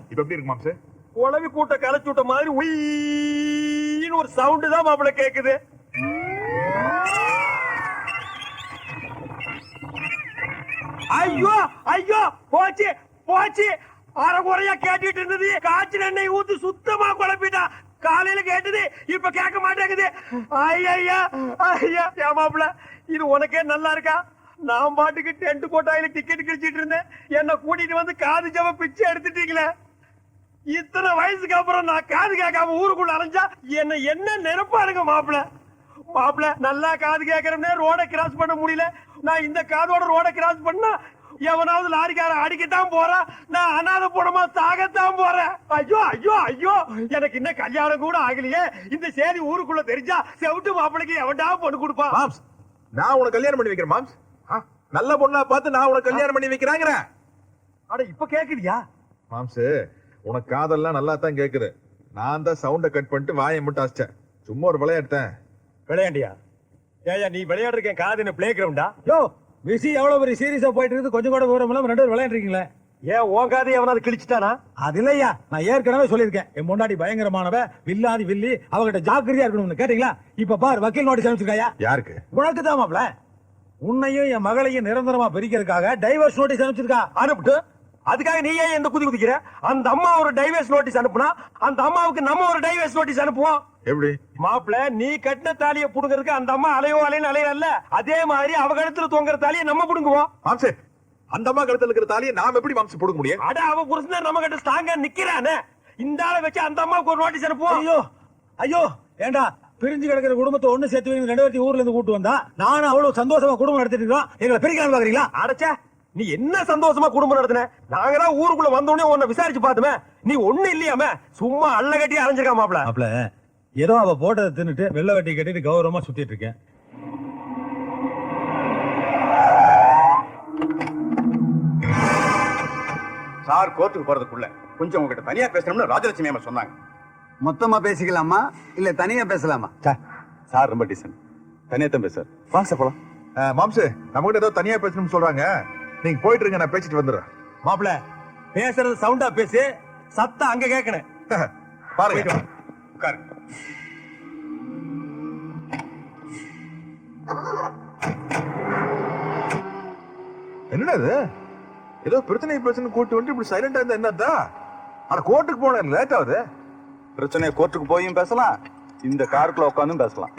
இப்ப எப்படி இருக்கு மாம்ஸ்? உளவி கூட்ட கலைச்சு விட்ட மாதிரி உயின்னு ஒரு சவுண்ட் தான் மாப்பிள்ள கேக்குது. ஐயோ ஐயோ போச்சு போச்சு. அரைகுறையா கேட்டுட்டு இருந்தது. காய்ச்சல் எண்ணெய் ஊத்து சுத்தமா குழப்பிட்டா. காலையில கேட்டது இப்ப கேட்க மாட்டேங்குது. ஐயா ஐயா மாப்பிள்ள, இது உனக்கே நல்லா இருக்கா? நான் பாட்டுக்கு டென்ட் கோட்டாயில டிக்கெட் கிழிச்சிட்டு இருந்தேன். என்ன கூட்டிட்டு வந்து காது ஜவ பிச்சை எடுத்துட்டீங்களே. இத்தனை வயசுக்கு அப்புறம் நான் காது கேட்காம ஊருக்குள்ள அலைஞ்சா என்ன நினைப்பாருங்க மாப்பிள்ள. மாப்பிள்ள நல்லா காது கேட்கறேன்னு ரோட கிராஸ் பண்ண முடியல. நான் இந்த காதோட ரோட கிராஸ் பண்ணா எவனாவது லாரிக்கார அடிக்கத்தான் போறேன். நான் அனாதை போனமா சாகத்தான் போறேன். ஐயோ ஐயோ ஐயோ, எனக்கு இன்னும் கல்யாணம் கூட ஆகலையே. இந்த சேரி ஊருக்குள்ள தெரிஞ்சா செவிட்டு மாப்பிளைக்கு எவன்டா பொண்ணு கொடுப்பான்? மாம்ஸ், நான் உனக்கு கல்யாணம் பண்ணி வைக்கிறேன் மாம்ஸ். நல்ல பொண்ணா பார்த்து நான் உனக்கு கல்யாணம் பண்ணி வைக்கிறாங்க. அட இப்ப கேக்குறியா மாம்ஸ்? உனக்கு காதெல்லாம் நல்லா தான் கேக்குது. நான் தான் சவுண்ட கட் பண்ணிட்டு வாயை மட்டும் அடிச்சேன். சும்மா ஒரு விளையாடுத்தேன். விளையாண்டியா? ஏயா நீ விளையாடுறேன் காது என்ன பிளே கிரவுண்டா? யோ விஷயம் எவ்வளவு பெரிய சீரியஸா போயிட்டு இருக்குது. கொஞ்சம் கூட விவரம் இல்லாம ரெண்டு பேரும் விளையாடுறீங்களே. ஏன் உன் காது எவனாவது கிழிச்சிட்டானா? அது இல்லையா, நான் ஏற்கனவே சொல்லியிருக்கேன். என் முன்னாடி பயங்கரமானவ வில்லாதி வில்லி, அவகிட்ட ஜாக்கிரதையா இருக்கணும்னு கேட்டீங்களா? இப்ப பார் வக்கீல் நோட்டீஸ் அனுப்பிச்சிருக்காயா? யாருக்கு? உனக்கு தான் மாப்ள. உன்னையும் என் மகளையும் நிரந்தரமா பிரிக்கிறதுக்காக டைவர்ஸ் நோட்டீஸ் அனுப்பிச்சிருக்கா. அனுப்பிட்டு அதுக்காக நீ ஏன் எந்த குதிக்கிற? அந்த அம்மா ஒரு டைவர்ஸ் நோட்டீஸ் அனுப்புனா அந்த அம்மாவுக்கு நம்ம ஒரு டைவர்ஸ் நோட்டீஸ் அனுப்புவோம். எப்படி மாப்பிள்ள, நீ கட்டின தாலியை புடுங்கிறதுக்கு அந்த அம்மா அலைன்னு அலையல. அதே மாதிரி அவ கழுத்துல தொங்குற தாலியை நம்ம புடுங்குவோம். மாம்ஸ், அந்த அம்மா கழுத்துல இருக்கிற தாலியை நாம எப்படி மாம்ஸ் புடுங்க முடியும்? அட அவ புருஷன் நம்ம கிட்ட ஸ்ட்ராங்கா நிக்கிறானே. இந்த ஆளை வச்சு அந்த அம்மாவுக்கு ஒரு நோட்டீஸ் அனுப்புவோம். ஐயோ ஐயோ, ஏண்டா பிரிஞ்சு கிடக்கிற குடும்பத்தை ஒண்ணு சேர்த்து வைங்க. 2 பேர்த்தையும் ஊர்ல இருந்து கூட்டு வந்தா நானும் அவ்வளவு சந்தோஷமா குடும்பம் நடத்திட்டு இருக்கோம். எங்களை பிரிக்கலாம் பாக்குறீங்களா? அடச்சே, நீ என்ன சந்தோஷமா குடும்பம் நடத்தின? நாங்க தான் ஊருக்குள்ள வந்தோடனே உன்னை விசாரிச்சு பார்த்துமே. நீ ஒண்ணு இல்லையாம சும்மா அள்ள கட்டி அலைஞ்சிருக்கா மாப்பிள்ள. மாப்ள, ஏதோ அவ போட்டதை தின்னுட்டு வெள்ளை வெட்டி கட்டிட்டு கௌரவமா சுத்திட்டு இருக்கேன். சார் கோர்ட்டுக்கு போறதுக்குள்ள கொஞ்சம் உங்ககிட்ட தனியா பேசணும்னு ராஜலட்சுமி அம்மா சொன்னாங்க. மொத்தமா பேசிக்கலாமா இல்ல தனியா பேசலாமா? சார் ரொம்ப டீசன்ட். தனியா தான் பேசுறாரு. வாங்க சார் போலாம். மாம்ஸ், நம்ம கிட்ட ஏதோ தனியா பேசணும்னு சொல்றாங்க. நீங்க போயிட்டு இருங்க, நான் பேசிட்டு வந்துடுறேன். மாப்பிள்ள, பேசுறது சவுண்டா பேசு, சத்தம் அங்க கேட்கணும். பாருங்க. உட்காருங்க. என்னது ஏதோ பிரச்சனை பேசணும் கூட்டு வந்து இப்படி சைலண்டா இருந்தா என்னதா? ஆனா கோர்ட்டுக்கு போன லேட் ஆகுது. பிரச்சனையை கோர்ட்டுக்கு போயும் பேசலாம், இந்த காருக்குள்ள உட்காந்தும் பேசலாம்.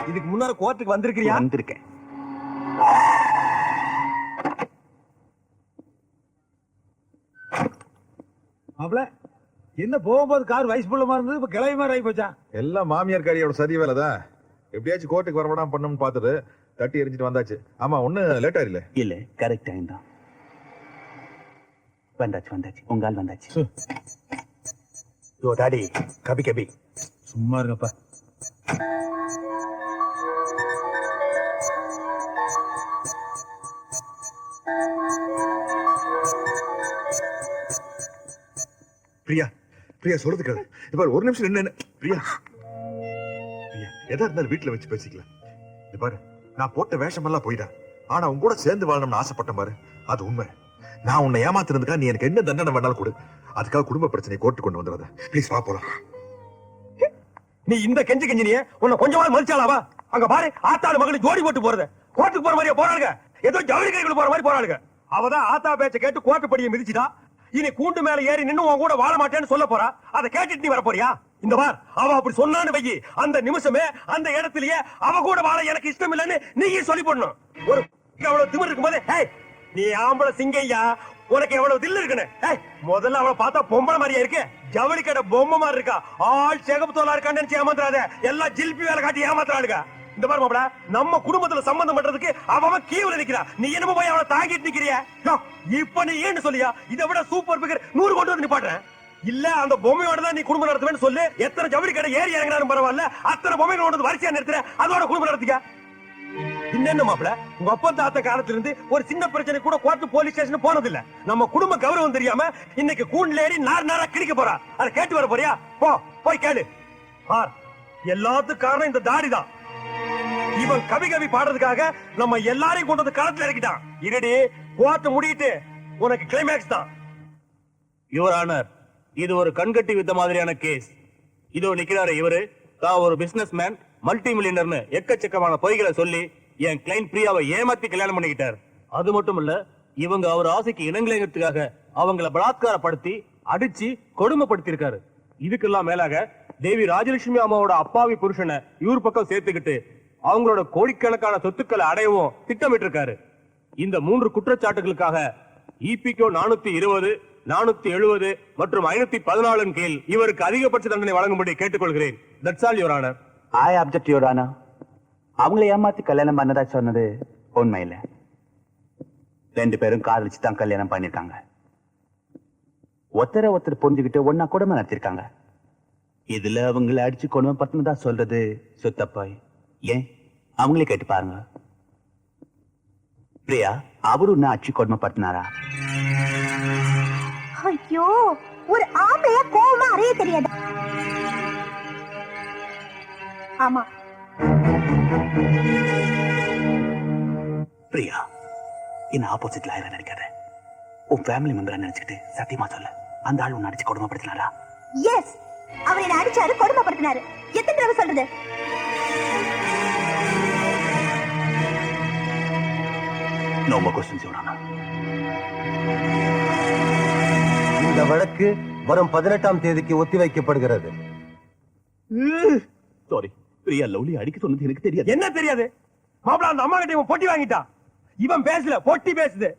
இதுக்கு முன்னால கோர்ட்டுக்கு வந்திருக்கிறியா? வந்திருக்கேன். மாப்பிள என்ன போகும்போது கார் வயசு புள்ள மாதிரி இருந்தது இப்ப கிளவி மாதிரி ஆகி போச்சா? எல்லாம் மாமியார் காரியோட சரி வேலை தான். எப்படியாச்சும் கோர்ட்டுக்கு வரவிடாம பண்ணணும்னு பார்த்துட்டு தட்டி எரிஞ்சிட்டு வந்தாச்சு. ஆமா ஒண்ணு லேட் ஆயிரல. இல்ல கரெக்ட் டைம் தான். வந்தாச்சு வந்தாச்சு, உங்க ஆள் வந்தாச்சு. யோ டாடி, கபி கபி. சும்மா இருங்கப்பா. பிரியா பிரியா சொல்றது கேளு. இப்ப ஒரு நிமிஷம் என்ன பிரியா பிரியா எதா இருந்தாலும் வீட்டுல வச்சு பேசிக்கலாம். இது பாரு, நான் போட்ட வேஷமெல்லாம் போயிட்டேன். ஆனா உன் கூட சேர்ந்து வாழணும்னு ஆசைப்பட்டேன் பாரு, அது உண்மை. நான் உன்னை ஏமாத்திருந்துக்கா நீ எனக்கு என்ன தண்டனை வேணாலும் கொடு. அதுக்காக குடும்ப பிரச்சனையை கோர்ட்டு கொண்டு வந்துடாத. ப்ளீஸ் வா போலாம். நீ இந்த கெஞ்சினியே உன்னை கொஞ்சமாவது மதிச்சாலாவா? அங்க பாரு, ஆத்தாடு மகளும் ஜோடி போட்டு போறது. கோர்ட்டுக்கு போற மாதிரியே போறாளுங்க. ஏதோ ஜவுளி கைக்குள்ள போற மாதிரி போறாளுங்க. அவதான் ஆத்தா பேச்ச கேட்டு கோர்ட்டு படியை மிதிச்சுட்டா. இனி கூண்டு மேல ஏறி நின்னு உன் கூட வாழ மாட்டேன்னு சொல்ல போறா. அதை கேட்டுட்டு நீ வர போறியா? இந்த பார், அவ அப்படி சொன்னான்னு வையி, அந்த நிமிஷமே அந்த இடத்திலேயே அவ கூட வாழ எனக்கு இஷ்டம் இல்லைன்னு நீயே சொல்லி போடணும். ஒரு அவ்வளவு திமிர் இருக்கும்போது, நீ ஆம்பளை சிங்கையா, உனக்கு எவ்வளவு தில்லு இருக்குன்னு. முதல்ல அவளை பார்த்தா பொம்பளை மாதிரியா இருக்கு. ஜவுளி கடை பொம்மை மாதிரி இருக்கா. ஆள் சேகப்பு தோலா இருக்கான்னு நினைச்சு ஏமாத்துறாத. எல்லாம் ஜில்பி வேலை காட்டி ஏமாத்துறாளுங்க. இந்த மாதிரி மாப்பிள, நம்ம குடும்பத்துல சம்பந்தம் பண்றதுக்கு அவன் கீவுல நிக்கிறா. நீ என்னமோ போய் அவளை தாங்கிட்டு நிக்கிறியா? இப்ப நீ ஏன்னு சொல்லியா? இதை விட சூப்பர் பிகர் 100 கொண்டு வந்து நிப்பாட்டுறேன். இல்ல அந்த பொம்மையோட தான் நீ குடும்பம் நடத்துவேன்னு சொல்லு. எத்தனை ஜவுளி கடை ஏறி இறங்கினாலும் பரவாயில்ல, அத்தனை பொம்மைகள் கொண்டு வந்து வரிசையா நிறுத்துற. அதோட குடும்பம் நடத்திக்க. இன்னென்ன மாப்பிள, உங்க அப்பா தாத்த காலத்துல இருந்து ஒரு சின்ன பிரச்சனை கூட கோர்ட்டு போலீஸ் ஸ்டேஷன் போனதில்ல. நம்ம குடும்ப கௌரவம் தெரியாம இன்னைக்கு கூண்டுல ஏறி நாரா கிழிக்க போறா. அதை கேட்டு வர போறியா? போய் கேளு. எல்லாத்துக்கும் காரணம் இந்த தாடி தான். இவன் கவி கவி பாடுறதுக்காக நம்ம எல்லாரையும் கொண்டு வந்து களத்துல இறக்கிட்டான். இருடி, கோர்ட் முடியிட்டு உனக்கு கிளைமேக்ஸ் தான். யுவர் ஆனர், இது ஒரு கண்கட்டி வித்த மாதிரியான கேஸ். இதோ நிக்கிறாரு இவரு. தான் ஒரு பிசினஸ் மேன், மல்டி மில்லியனர்னு எக்கச்சக்கமான பொய்களை சொல்லி என் கிளைண்ட் பிரியாவை ஏமாத்தி கல்யாணம் பண்ணிக்கிட்டார். அது மட்டும் இல்ல, இவங்க அவர் ஆசைக்கு இணங்கலைங்கிறதுக்காக அவங்கள பலாத்காரப்படுத்தி அடிச்சு கொடுமைப்படுத்தி இருக்காரு. இதுக்கெல்லாம் மேலாக தேவி ராஜலட்சுமி அம்மாவோட அப்பாவி புருஷனை இவர் பக்கம் சேர்த்துக்கிட்டு அவங்களோட கோடிக்கணக்கான சொத்துக்களை அடையவும் திட்டமிட்டு இருக்காரு. இந்த 3 குற்றச்சாட்டுகளுக்காக இபிகோ 420, 470 மற்றும் 514 கீழ் இவருக்கு அதிகபட்ச தண்டனை வழங்கும்படி கேட்டுக்கொள்கிறேன். That's all your honour. I object your honour. அவங்கள ஏமாத்தி கல்யாணம் பண்ணதா சொன்னது உண்மை இல்ல. 2 பேரும் காதலிச்சு தான் கல்யாணம் பண்ணிருக்காங்க. ஒருத்தர் புரிஞ்சுக்கிட்டு ஒன்னா குடும்பம் நடத்திருக்காங்க. இதுல அவங்களை அடிச்சு கொடுமை பத்தினதா சொல்றது சுத்தப்பாய். ஏன் அவங்களே கேட்டு பாருங்க. பிரியா அவரு என்ன அடிச்சு கொடுமைப்படுத்தினாரா? ஐயோ, ஒரு ஆம்பளைய கோவமா அறிய தெரியாது. ஆமா பிரியா, என்ன ஆப்போசிட்ல ஆயிரம் நினைக்காத. உன் ஃபேமிலி மெம்பரை நினைச்சுக்கிட்டு சத்தியமா சொல்ல, அந்த ஆள் உன்னை அடிச்சு கொடுமைப்படுத்தினாரா? எஸ், அவர் என்ன அடிச்சாரு, கொடுமைப்படுத்தினாரு. எத்தனை தடவை சொல்றது? No more questions, Your Honor. இந்த வழக்கு வரும் 18ஆம் தேதிக்கு ஒத்திவைக்கப்படுகிறது. சாரி, பிரியா லவ்லி அடிக்க சொன்னது எனக்கு தெரியாது. என்ன தெரியாது? மாப்பிள, அந்த அம்மா கிட்ட இவன் பொட்டி வாங்கிட்டான். இவன் பேசல, பொட்டி பேசுது.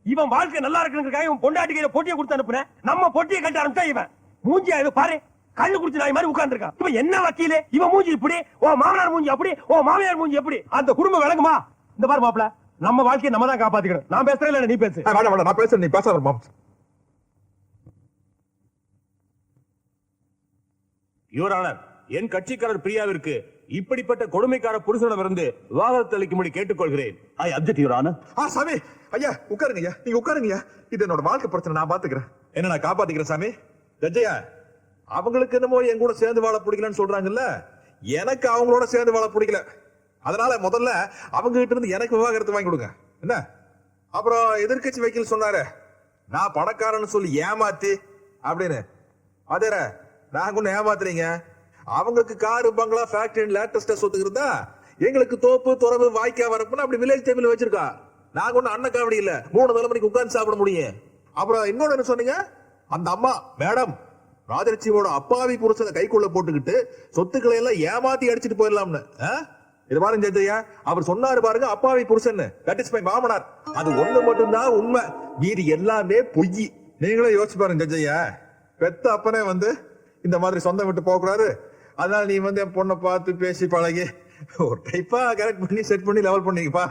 இவன் வாழ்க்கை நல்லா இருக்குங்கிறதுக்காக இவன் பொண்டாட்டி கையில பொட்டியை கொடுத்து அனுப்புனேன். நம்ம பொட்டியை கட்ட ஆரம்பிச்சா இவன் மூஞ்சியா இது பாரு, கண்ணு குடிச்சு நாய் மாதிரி உட்கார்ந்துருக்கான். இவன் என்ன வக்கீலே? இவன் மூஞ்சி இப்படி, ஓ மாமனார் மூஞ்சி அப்படி, ஓ மாமியார் மூஞ்சி எப்படி? அந்த குடும்பம் விளங்குமா? இந்த பாரு மாப்பிள, நம்ம வாழ்க்கையை நம்ம தான் காப்பாத்திக்கணும். நான் பேசுறேன், இல்ல நீ பேசு. நான் பேசுறேன், நீ பேச. யுவர் ஆனர், என் கட்சிக்காரர் பிரியாவிற்கு இப்படிப்பட்ட கொடுமைக்கார புருஷனிடமிருந்து விவாகரத்து அளிக்கும்படி கேட்டுக்கொள்கிறேன். ஐ அப்ஜெக்ட் யுவர் ஆனர். சாமி ஐயா உட்காருங்க ஐயா, நீங்க உட்காருங்க ஐயா. இது என்னோட வாழ்க்கை பிரச்சனை, நான் பாத்துக்கிறேன். என்ன நான் காப்பாத்திக்கிறேன் சாமி. ஜட்ஜையா, அவங்களுக்கு என்னமோ என் கூட சேர்ந்து வாழ பிடிக்கலன்னு சொல்றாங்கல்ல, எனக்கு அவங்களோட சேர்ந்து வாழ பிடிக்கல. அதனால முதல்ல அவங்க கிட்ட இருந்து எனக்கு விவாகரத்து வாங்கி கொடுங்க. என்ன அப்புறம் எதிர்கட்சி வக்கீல் சொன்னாரு, நான் பணக்காரன்னு சொல்லி ஏமாத்தி அப்படின்னு. அதே நாங்க ஒண்ணு ஏமாத்துறீங்க. அவங்களுக்கு காரு, பங்களா, ஃபேக்டரி, லேட்டஸ்டா சொத்து இருந்தா எங்களுக்கு தோப்பு, துறவு, வாய்க்கா வரப்புன்னு அப்படி வில்லேஜ் டேபிள் வச்சிருக்கா. நாங்க ஒண்ணு அண்ணன் காவடி இல்ல, 3 தலைமுறைக்கு உட்கார்ந்து சாப்பிட முடியும். அப்புறம் இன்னொன்னு என்ன சொன்னீங்க? அந்த அம்மா மேடம் ராஜலட்சுமியோட அப்பாவி புருஷனை கைக்குள்ள போட்டுக்கிட்டு சொத்துக்களை எல்லாம் ஏமாத்தி அடிச்சுட்டு போயிடலாம்னு. இது பாருங்க ஜெயத்தையா, அவர் சொன்னாரு பாருங்க, அப்பாவி புருஷன். தட் இஸ் மை மாமனார். அது ஒண்ணு மட்டும்தான் உண்மை, மீதி எல்லாமே பொய். நீங்களே யோசிச்சு பாருங்க ஜெயத்தையா. பெத்த அப்பனே வந்து இந்த மாதிரி சொந்தம் விட்டு போக கூடாது, அதனால நீ வந்து என் பொண்ணை பார்த்து பேசி பழகி ஒரு டைப்பா கரெக்ட் பண்ணி செட் பண்ணி லெவல் பண்ணிக்கப்பா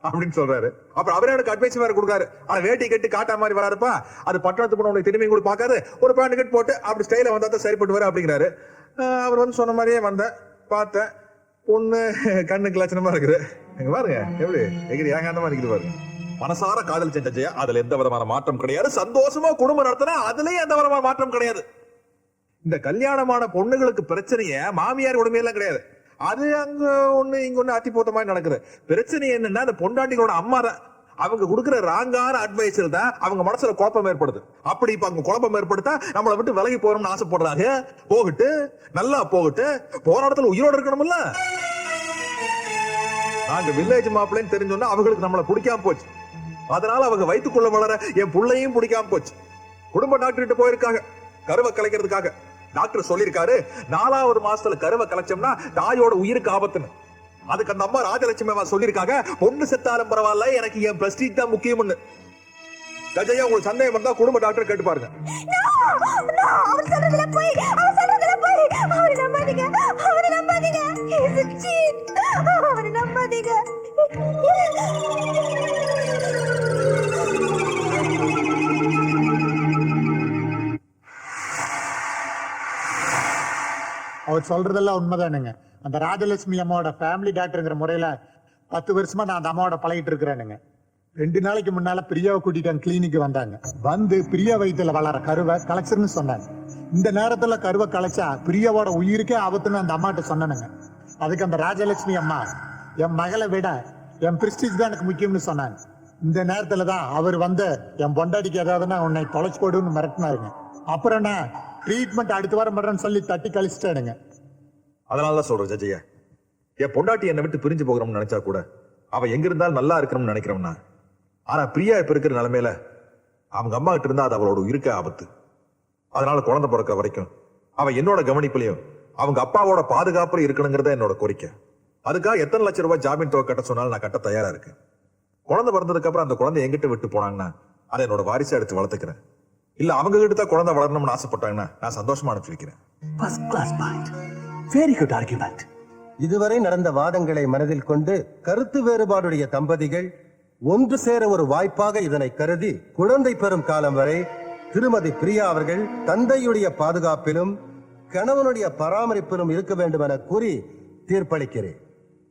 அப்படின்னு சொல்றாரு. அப்புறம் அவரே எனக்கு அட்வைஸ் வேற கொடுக்காரு. ஆனா வேட்டி கட்டி காட்டா மாதிரி வராருப்பா, அது பட்டணத்துக்கு உனக்கு திரும்பி கூட பார்க்காது, ஒரு பேண்ட் கட் போட்டு அப்படி ஸ்டைல வந்தா தான் சரிப்பட்டு வர அப்படிங்கிறாரு. அவர் வந்து சொன்ன மாதிரியே வந்தேன், பார்த்தேன், பொண்ணு கண்ணுக்கு லட்சணமா இருக்குது. எங்க பாருங்க எப்படி எகிரி ஏகாந்தமா இருக்குது பாருங்க. மனசார காதல் செஞ்ச ஜெயா, அதுல எந்த விதமான மாற்றம் கிடையாது. சந்தோஷமா குடும்பம் நடத்தினா அதுலயும் எந்த விதமான மாற்றம் கிடையாது. இந்த கல்யாணமான பொண்ணுங்களுக்கு பிரச்சனைய மாமியார் உடமையெல்லாம் கிடையாது. அது அங்க ஒண்ணு இங்க ஒண்ணு அத்தி போத்த மாதிரி நடக்குது. பிரச்சனை என்னன்னா அந்த பொண்டாட்டிகளோட அம்மா தான். அவங்க கொடுக்குற ராங்கான அட்வைஸில் தான் அவங்க மனசுல குழப்பம் ஏற்படுது. அப்படி இப்ப அங்க குழப்பம் ஏற்படுத்தா நம்மளை விட்டு விலகி போறோம்னு ஆசைப்படுறாங்க. போகட்டு, நல்லா போகட்டு, போற இடத்துல உயிரோட இருக்கணும்ல. நாங்க வில்லேஜ் மாப்பிள்ளைன்னு தெரிஞ்சோன்னா அவங்களுக்கு நம்மளை பிடிக்காம போச்சு. அதனால அவங்க வயிற்றுக்குள்ள வளர என் புள்ளையும் பிடிக்காம போச்சு. குடும்ப டாக்டர் கிட்ட போயிருக்காங்க கருவை கலைக்கிறதுக்காக. டாக்டர் சொல்லிருக்காரு 4வது மாசத்துல கருவை கலைச்சோம்னா தாயோட உயிருக்கு ஆபத்துன்னு. அதுக்கு அந்த அம்மா ராஜலட்சுமி அம்மா சொல்லிருக்காங்க, பொண்ணு செத்தாலும் பரவாயில்ல, எனக்கு என் பிரஸ்டீஜ் தான் முக்கியம்னு. கஜையா, உங்களுக்கு சந்தேகம் வந்தா குடும்ப டாக்டர் கேட்டு பாருங்க. அவர் சொல்றதுல போய், அவர் சொல்றதுல போய், அவரை நம்பாதீங்க, அவரை நம்பாதீங்க. He's a cheat. அவரை நம்பாதீங்க. அவர் சொல்றதெல்லாம் உண்மைதானுங்க. அந்த ராஜலட்சுமி அம்மாவோட ஃபேமிலி டாக்டருங்கிற முறையில 10 வருஷமா நான் அந்த அம்மாவோட பழகிட்டு இருக்கிறேனுங்க. 2 நாளைக்கு முன்னால பிரியாவை கூட்டிட்டு கிளினிக்கு வந்தாங்க. வந்து பிரியா வயித்துல வளர கருவை கலைச்சிருன்னு சொன்னாங்க. இந்த நேரத்துல கருவை கலைச்சா பிரியாவோட உயிருக்கே ஆபத்துன்னு அந்த அம்மாட்ட சொன்னானுங்க. அதுக்கு அந்த ராஜலட்சுமி அம்மா, என் மகளை விட என் பிரிஸ்டீஜ் தான் எனக்கு முக்கியம்னு சொன்னாங்க. இந்த நேரத்துல தான் அவர் வந்து என் பொண்டாட்டிக்கு ஏதாவதுன்னா உன்னை தொலைச்சு போடுன்னு மிரட்டினாருங்க. அப்புறம் நான் ட்ரீட்மெண்ட் அடுத்த வாரம் பண்றேன்னு சொல்லி தட்டி கழிச்சிட்டானுங்க. அதனாலதான் சொல்றேன் ஜெஜையா, என் பொண்டாட்டி என்னை விட்டு பிரிஞ்சு போகிறோம்னு நினைச்சா கூட அவ எங்க இருந்தாலும் நல்லா இருக்கணும்னு நினைக்கிறோம்னா. ஆனா பிரியா இப்ப இருக்கிற நிலைமையில அவங்க அம்மா கிட்ட இருந்தா அது அவளோட இருக்க ஆபத்து. அதனால குழந்தை பிறக்க வரைக்கும் அவ என்னோட கவனிப்புலயும் அவங்க அப்பாவோட பாதுகாப்புல இருக்கணுங்கிறத என்னோட கோரிக்கை. அதுக்காக எத்தனை லட்சம் ரூபாய் ஜாமீன் தொகை கட்ட சொன்னாலும் நான் கட்ட தயாரா இருக்கேன். குழந்தை பிறந்ததுக்கு அப்புறம் அந்த குழந்தை எங்கிட்ட விட்டு போனாங்கன்னா அதை என்னோட வாரிசா எடுத்து வளர்த்துக்கிறேன். இல்ல அவங்க கிட்ட தான் குழந்தை வளரணும்னு ஆசைப்பட்டாங்கன்னா நான் சந்தோஷமா அனுப்பி வைக்கிறேன். இதுவரை நடந்த வாதங்களை மனதில் கொண்டு கருத்து வேறுபாடுடைய தம்பதிகள் ஒன்று சேர ஒரு வாய்ப்பாக இதனை கருதி குழந்தை பெறும் காலம் வரை திருமதி பிரியா அவர்கள் தந்தையுடைய பாதுகாப்பிலும் கணவனுடைய பராமரிப்பிலும் இருக்க வேண்டும் என கூறி தீர்ப்பளிக்கிறேன்.